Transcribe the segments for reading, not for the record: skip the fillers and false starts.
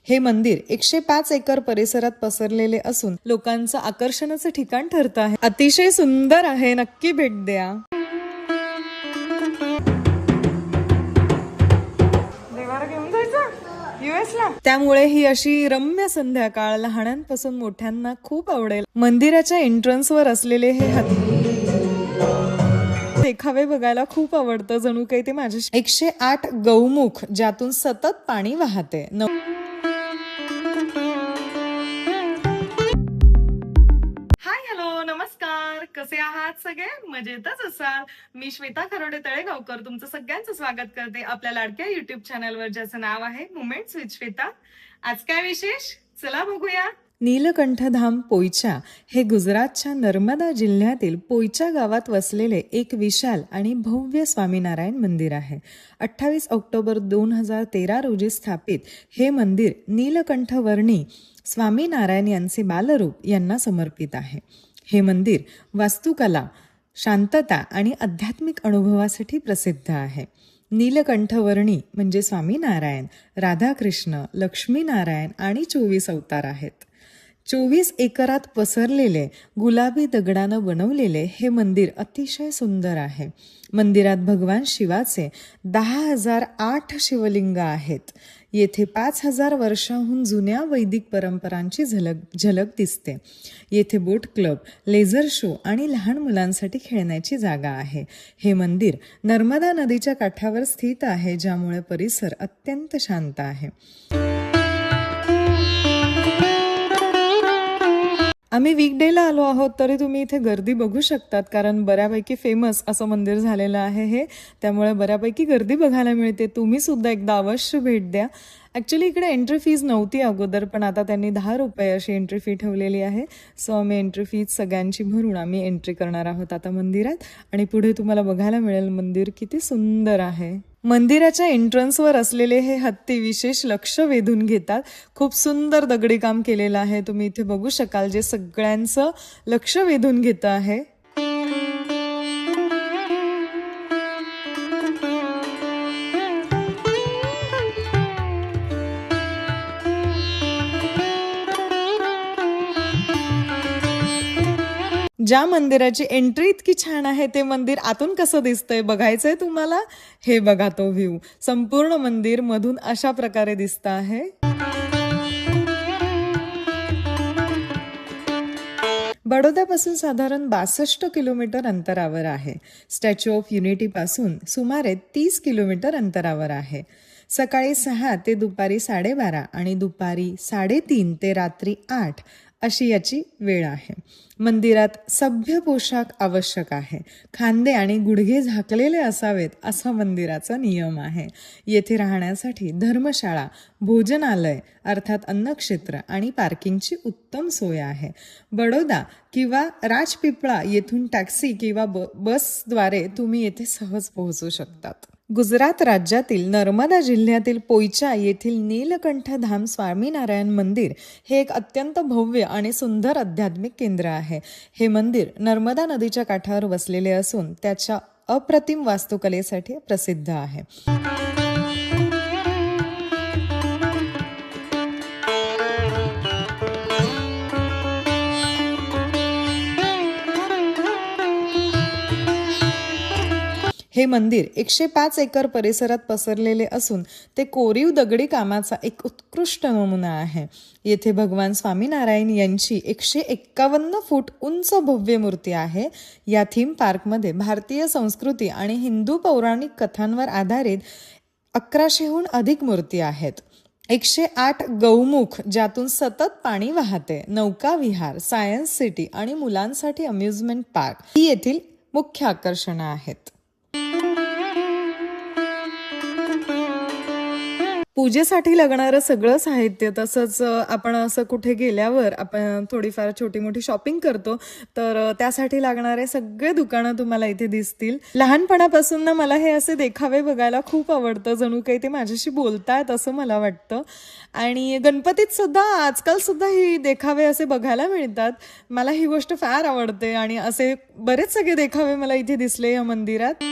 हे मंदिर 105 एकर परिसरात पसरलेले असून लोकांचं आकर्षणाचं ठिकाण ठरतं आहे. अतिशय सुंदर आहे, नक्की भेट द्या. त्यामुळे ही अशी रम्य संध्याकाळ लहानांपासून मोठ्यांना खूप आवडेल. मंदिराच्या एंट्रन्सवर असलेले हे देखावे बघायला खूप आवडतं. जणू काही ते माझ्या 108 गौमुख ज्यातून सतत पाणी वाहते. नमस्कार, कसे आहात सगळे? मजेतच असाल. मी श्वेता खरोडे तळेगावकर तुमचं सगळ्यांचं स्वागत करते आपल्या लाडक्या युट्यूब चॅनलवर, ज्याचं नाव आहे मोमेंट्स विथ श्वेता. आज काय विशेष, चला बघूया. नीलकंठधाम पोईचा हे गुजरातच्या नर्मदा जिल्ह्यातील पोईचा गावात वसलेले एक विशाल आणि भव्य स्वामीनारायण मंदिर आहे. 28 ऑक्टोबर 2013 रोजी स्थापित हे मंदिर नीलकंठवर्णी स्वामीनारायण यांचे बालरूप यांना समर्पित आहे. हे मंदिर वास्तुकला, शांतता आणि आध्यात्मिक अनुभवासाठी प्रसिद्ध आहे. नीलकंठवर्णी म्हणजे स्वामीनारायण, राधाकृष्ण, लक्ष्मीनारायण आणि 24 अवतार आहेत. 24 एकरात पसरलेले गुलाबी दगडानं बनवलेले हे मंदिर अतिशय सुंदर आहे. मंदिरात भगवान शिवाचे 10,008 शिवलिंग आहेत. येथे 5,000 वर्षांहून जुन्या वैदिक परंपरांची झलक दिसते. येथे बोट क्लब, लेझर शो आणि लहान मुलांसाठी खेळण्याची जागा आहे. हे मंदिर नर्मदा नदीच्या काठावर स्थित आहे, ज्यामुळे परिसर अत्यंत शांत आहे. आम्ही वीकडेला आलो आहोत, तरी तुम्ही इथे गर्दी बघू शकतात, कारण बऱ्यापैकी फेमस असं मंदिर झालेलं आहे हे. त्यामुळे बऱ्यापैकी गर्दी बघायला मिळते. तुम्ही सुद्धा एकदा अवश्य भेट द्या. ॲक्च्युली इकडे एंट्री फीज नव्हती अगोदर, पण आता त्यांनी 10 रुपये अशी एंट्री फी ठेवलेली आहे. सो आम्ही एंट्री फीज सगळ्यांची भरून आम्ही एंट्री करणार आहोत आता मंदिरात. आणि पुढे तुम्हाला बघायला मिळेल मंदिर किती सुंदर आहे. मंदिराच्या एंट्रन्सवर असलेले हे हत्ती विशेष लक्ष वेधून घेतात. खूप सुंदर दगडी काम केलेलं आहे, तुम्ही इथे बघू शकाल, जे सगळ्यांचं लक्ष वेधून घेतं आहे. ज्या मंदिराची एंट्री इतकी छान आहे, ते मंदिर आतून कसं दिसतंय बघायचंय तुम्हाला? हे बघा तो व्ह्यू. संपूर्ण मंदिर मधून अशा प्रकारे दिसतं आहे. बडोद्यापासून साधारण 62 किलोमीटर अंतरावर आहे. स्टॅच्यू ऑफ युनिटी पासून सुमारे 30 किलोमीटर अंतरावर आहे. सकाळी 6 ते दुपारी 12:30 आणि दुपारी 3:30 ते रात्री 8 अशी याची वेळ आहे. मंदिरात सभ्य पोशाख आवश्यक आहे. खांदे आणि गुडघे झाकलेले असावेत असा मंदिराचा नियम आहे. येथे राहण्यासाठी धर्मशाळा, भोजनालय अर्थात अन्नक्षेत्र आणि पार्किंगची उत्तम सोय आहे. बडोदा किंवा राजपिपळा येथून टॅक्सी किंवा बसद्वारे तुम्ही येथे सहज पोहोचू शकतात. गुजरात राज्यातील नर्मदा जिल्ह्यातील पोईचा येथील नीलकंठधाम स्वामीनारायण मंदिर हे एक अत्यंत भव्य आणि सुंदर आध्यात्मिक केंद्र आहे. हे मंदिर नर्मदा नदीच्या काठावर वसलेले असून त्याच्या अप्रतिम वास्तुकलेसाठी प्रसिद्ध आहे. हे मंदिर 105 एकर परिसरात पसरलेले असून ते कोरीव दगडी कामाचा एक उत्कृष्ट नमुना आहे. येथे भगवान स्वामीनारायण यांची 151 फूट उंच भव्य मूर्ती आहे. या थीम पार्कमध्ये भारतीय संस्कृती आणि हिंदू पौराणिक कथांवर आधारित 1100हून अधिक मूर्ती आहेत. 108 गौमुख ज्यातून सतत पाणी वाहते, नौका विहार, सायन्स सिटी आणि मुलांसाठी अम्युजमेंट पार्क ही येथील मुख्य आकर्षणं आहेत. पूजेसाठी लागणारं सगळं साहित्य, तसंच आपण असं कुठे गेल्यावर आपण थोडीफार छोटी मोठी शॉपिंग करतो, तर त्यासाठी लागणारे सगळे दुकानं तुम्हाला इथे दिसतील. लहानपणापासून ना मला हे असे देखावे बघायला खूप आवडतं. जणू काही ते माझ्याशी बोलतायत असं मला वाटतं. आणि गणपतीत सुद्धा आजकाल सुद्धा ही देखावे असे बघायला मिळतात. मला ही गोष्ट फार आवडते आणि असे बरेच सगळे देखावे मला इथे दिसले या मंदिरात.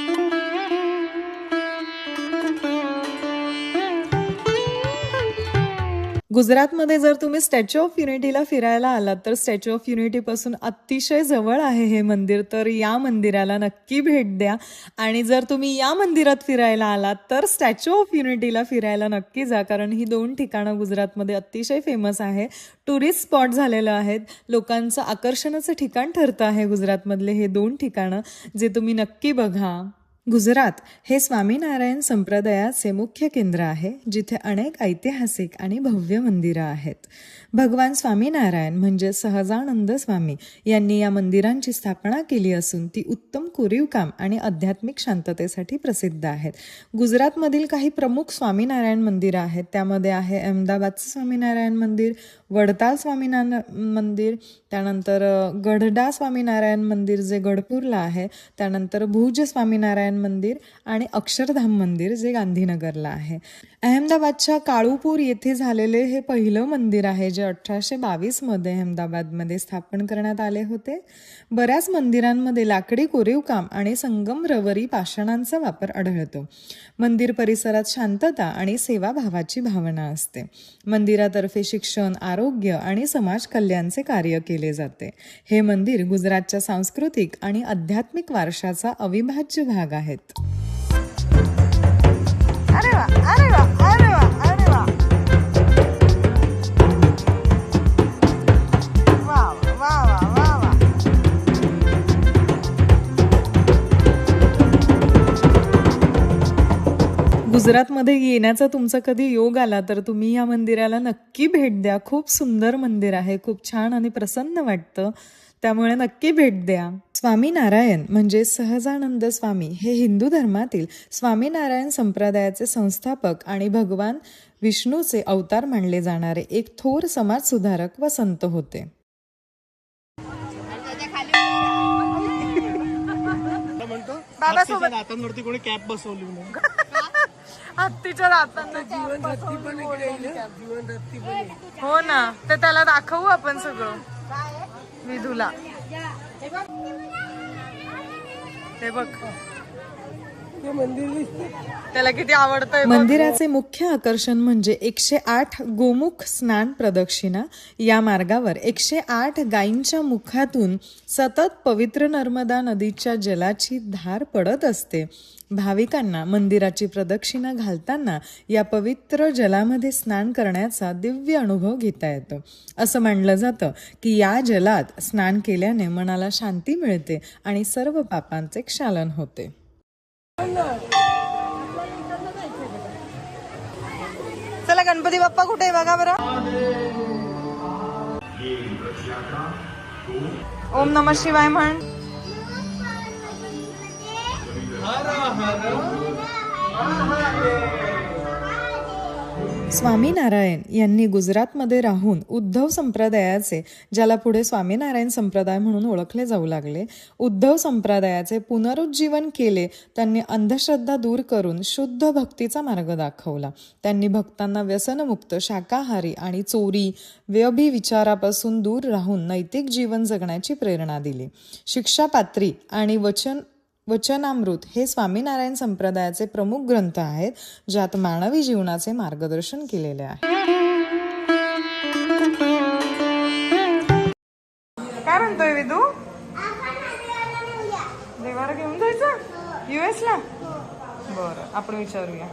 गुजरातमध्ये जर तुम्ही स्टॅच्यू ऑफ युनिटीला फिरायला आलात तर स्टॅच्यू ऑफ युनिटीपासून अतिशय जवळ आहे हे मंदिर, तर या मंदिराला नक्की भेट द्या. आणि जर तुम्ही या मंदिरात फिरायला आलात तर स्टॅच्यू ऑफ युनिटीला फिरायला नक्की जा, कारण ही दोन ठिकाणं गुजरातमध्ये अतिशय फेमस आहे, टुरिस्ट स्पॉट झालेलं आहेत, लोकांचं आकर्षणाचं ठिकाण ठरतं आहे गुजरातमधले हे दोन ठिकाणं, जे तुम्ही नक्की बघा. गुजरात हे स्वामीनारायण संप्रदायाचे मुख्य केंद्र आहे, जिथे अनेक ऐतिहासिक आणि भव्य मंदिरं आहेत. भगवान स्वामीनारायण म्हणजे सहजानंद स्वामी यांनी या मंदिरांची स्थापना केली असून ती उत्तम कोरीवकाम आणि आध्यात्मिक शांततेसाठी प्रसिद्ध आहेत. गुजरातमधील काही प्रमुख स्वामीनारायण मंदिरं आहेत. त्यामध्ये आहे अहमदाबादचं स्वामीनारायण मंदिर, वडताल स्वामीनारायण मंदिर, त्यानंतर गढडा स्वामीनारायण मंदिर जे गढपूरला आहे, त्यानंतर भुज स्वामीनारायण मंदिर आणि अक्षरधाम मंदिर जे गांधीनगरला आहे. अहमदाबादच्या काळूपूर येथे झालेले हे पहिलं मंदिर आहे, जे 1822 अहमदाबादमध्ये स्थापन करण्यात आले होते. बऱ्याच मंदिरांमध्ये लाकडी कोरीवकाम आणि संगमरवरी पाषाणांचा वापर आढळतो. मंदिर परिसरात शांतता आणि सेवाभावाची भावना असते. मंदिरातर्फे शिक्षण, आरोग्य आणि समाज कल्याणचे कार्य केले जाते. हे मंदिर गुजरातच्या सांस्कृतिक आणि आध्यात्मिक वारशाचा अविभाज्य भाग आहेत. अरे वा, अरे वा, अरे वा, अरे वा. वा वा वा वा वा. गुजरातमध्ये येण्याचा तुमचा कधी योग आला तर तुम्ही या मंदिराला नक्की भेट द्या. खूप सुंदर मंदिर आहे, खूप छान आणि प्रसन्न वाटतं, त्यामुळे नक्की भेट द्या. स्वामीनारायण म्हणजे सहजानंद स्वामी हे हिंदू धर्मातील स्वामीनारायण संप्रदायाचे संस्थापक आणि भगवान विष्णूचे अवतार मानले जाणारे एक थोर समाज सुधारक व संत होते. दादासोबत दातांवरती कोणी कॅप बसवली म्हणून. हत्तीच्या दातांना हो ना, ते त्याला दाखवू आपण सगळं विधूला. हे बघ त्याला किती आवडतंय. मंदिराचे मुख्य आकर्षण म्हणजे 108 गोमुख स्नान प्रदक्षिणा. या मार्गावर 108 गायींच्या मुखातून सतत पवित्र नर्मदा नदीच्या जलाची धार पडत असते. भाविकांना मंदिराची प्रदक्षिणा घालताना या पवित्र जलामध्ये स्नान करण्याचा दिव्य अनुभव घेता येतो. असं मानलं जातं की या जलात स्नान केल्याने मनाला शांती मिळते आणि सर्व पापांचे क्षालन होते. चला, गणपती बाप्पा कुठे आहे बघा बरं. ओम नमः शिवाय म्हण. स्वामीनारायण यांनी गुजरातमध्ये राहून उद्धव संप्रदायाचे, ज्याला पुढे स्वामीनारायण संप्रदाय म्हणून ओळखले जाऊ लागले, उद्धव संप्रदायाचे पुनरुज्जीवन केले. त्यांनी अंधश्रद्धा दूर करून शुद्ध भक्तीचा मार्ग दाखवला. त्यांनी भक्तांना व्यसनमुक्त, शाकाहारी आणि चोरी, व्यभिचारापासून दूर राहून नैतिक जीवन जगण्याची प्रेरणा दिली. शिक्षापात्री आणि वचनामृत हे स्वामीनारायण संप्रदायाचे प्रमुख ग्रंथ आहेत, ज्यात मानवी जीवनाचे मार्गदर्शन केलेले आहे. काय म्हणतोय विदू? देवाला घेऊन जायचं US ला? बरं, आपण विचारूया.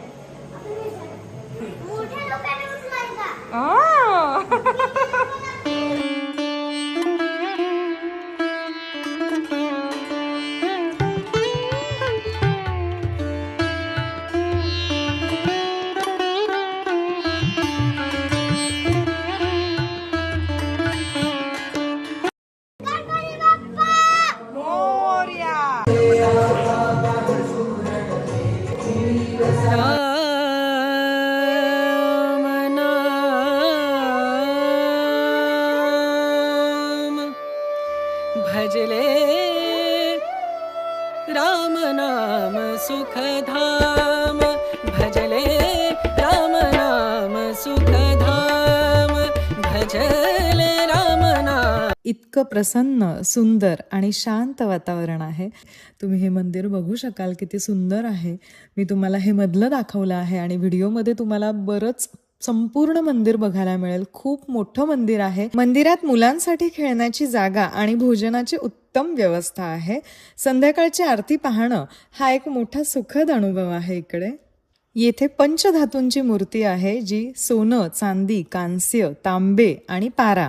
भजले राम नाम सुखधाम, भजले राम नाम सुखधाम, भजले राम नाम. इतकं प्रसन्न, सुंदर आणि शांत वातावरण आहे. तुम्ही हे मंदिर बघू शकाल, किती सुंदर आहे. मी तुम्हाला हे मधलं दाखवलं आहे आणि व्हिडिओमध्ये तुम्हाला बरंच संपूर्ण मंदिर बघायला मिळेल. खूप मोठं मंदिर आहे. मंदिरात मुलांसाठी खेळण्याची जागा आणि भोजनाची उत्तम व्यवस्था आहे. संध्याकाळची आरती पाहणं हा एक मोठा सुखद अनुभव आहे इकडे. येथे पंचधातूंची मूर्ती आहे, जी सोनं, चांदी, कांस्य, तांबे आणि पारा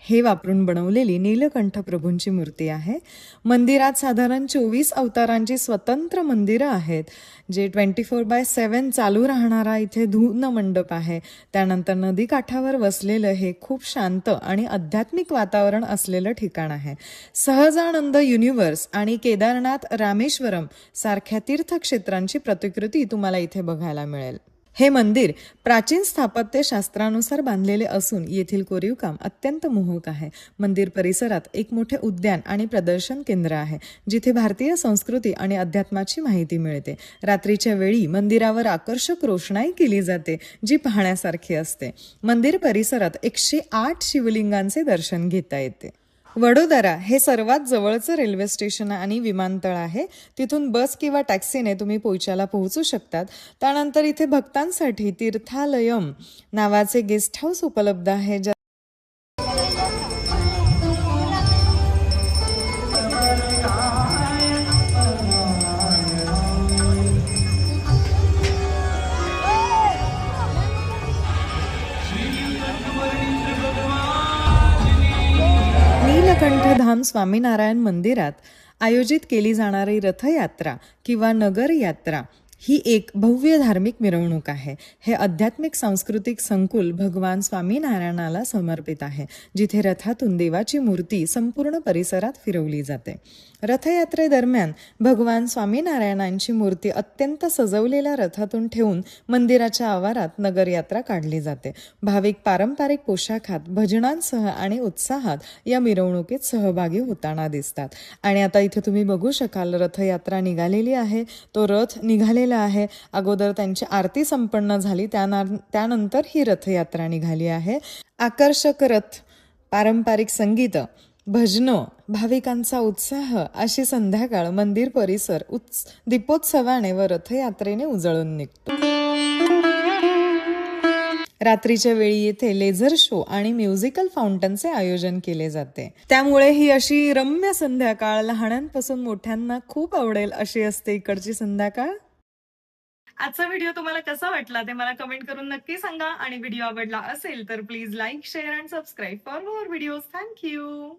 हे वापरून बनवलेली नीलकंठ प्रभूंची मूर्ती आहे. मंदिरात साधारण 24 अवतारांची स्वतंत्र मंदिरं आहेत, जे 24/7 चालू राहणारा इथे धून मंडप आहे. त्यानंतर नदीकाठावर वसलेलं हे खूप शांत आणि आध्यात्मिक वातावरण असलेलं ठिकाण आहे. सहजानंद युनिव्हर्स आणि केदारनाथ रामेश्वरम सारख्या तीर्थक्षेत्रांची प्रतिकृती तुम्हाला इथे बघायला मिळेल. हे मंदिर प्राचीन स्थापत्यशास्त्रानुसार बांधलेले असून येथील कोरीवकाम अत्यंत मोहक आहे. मंदिर परिसरात एक मोठे उद्यान आणि प्रदर्शन केंद्र आहे, जिथे भारतीय संस्कृती आणि अध्यात्माची माहिती मिळते. रात्रीच्या वेळी मंदिरावर आकर्षक रोषणाई केली जाते, जी पाहण्यासारखी असते. मंदिर परिसरात 108 शिवलिंगांचे दर्शन घेता येते. वडोदरा हे सर्वात जवळचं रेल्वे स्टेशन आणि विमानतळ आहे. तिथून बस किंवा टॅक्सीने तुम्ही पोयचाला पोहोचू शकतात. त्यानंतर इथे भक्तांसाठी तीर्थालयम नावाचे गेस्ट हाऊस उपलब्ध आहे, नीलकंठधाम स्वामीनारायण मंदिरात आयोजित केली जाणारी रथयात्रा किंवा नगर यात्रा ही एक भव्य धार्मिक मिरवणूक आहे. हे आध्यात्मिक सांस्कृतिक संकुल भगवान स्वामीनारायणाला समर्पित आहे, जिथे रथातून देवाची मूर्ती संपूर्ण परिसरात फिरवली जाते. रथयात्रेदरम्यान भगवान स्वामीनारायणांची मूर्ती अत्यंत सजवलेल्या रथातून ठेवून मंदिराच्या आवारात नगरयात्रा काढली जाते. भाविक पारंपरिक पोशाखात भजनांसह आणि उत्साहात या मिरवणुकीत सहभागी होताना दिसतात. आणि आता इथे तुम्ही बघू शकाल, रथयात्रा निघालेली आहे. तो रथ निघालेला आहे. अगोदर त्यांची आरती संपन्न झाली, त्यानंतर ही रथयात्रा निघाली आहे. आकर्षक रथ, पारंपरिक संगीत, भजनं, भाविकांचा उत्साह अशी संध्याकाळ मंदिर परिसर दीपोत्सवाने व रथयात्रेने उजळून निघतो. रात्रीच्या वेळी येथे लेझर शो आणि म्युझिकल फाउंटनचे आयोजन केले जाते. त्यामुळे ही अशी रम्य संध्याकाळ लहानांपासून मोठ्यांना खूप आवडेल अशी असते इकडची संध्याकाळ. आजचा व्हिडिओ तुम्हाला कसा वाटला ते मला कमेंट करून नक्की सांगा. आणि व्हिडिओ आवडला असेल तर please like, share and subscribe for more videos. Thank you.